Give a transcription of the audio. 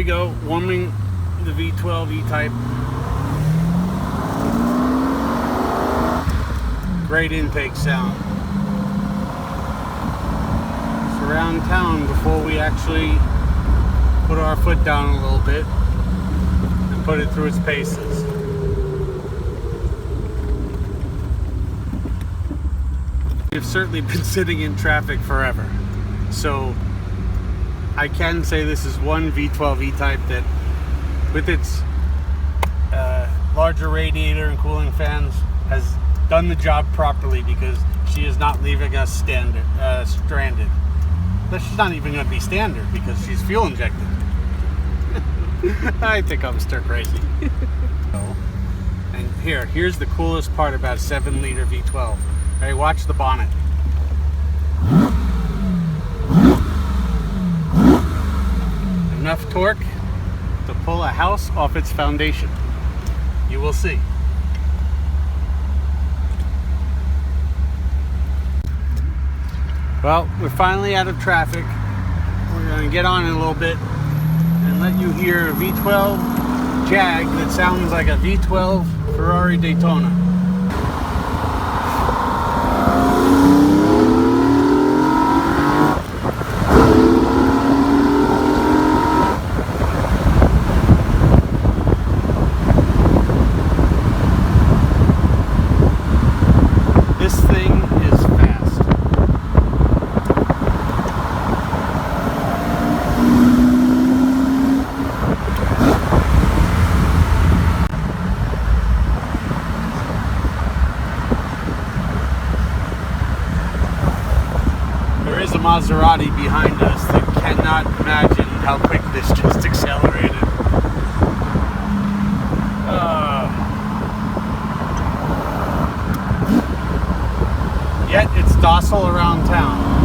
we go, warming the V12 E-Type. Great intake sound. It's around town before we actually put our foot down a little bit and put it through its paces. We've certainly been sitting in traffic forever, so I can say this is one V12 E-Type that, with its larger radiator and cooling fans, has done the job properly, because she is not leaving us stranded. But she's not even going to be standard because she's fuel injected. I think I'm stir crazy. And here's the coolest part about 7-liter V12. Hey, watch the bonnet. Enough torque to pull a house off its foundation. You will see. Well, we're finally out of traffic. We're going to get on in a little bit and let you hear a V12 Jag that sounds like a V12 Ferrari Daytona. This thing is fast. There is a Maserati behind us that cannot imagine how quick this just accelerated. Yet it's docile around town.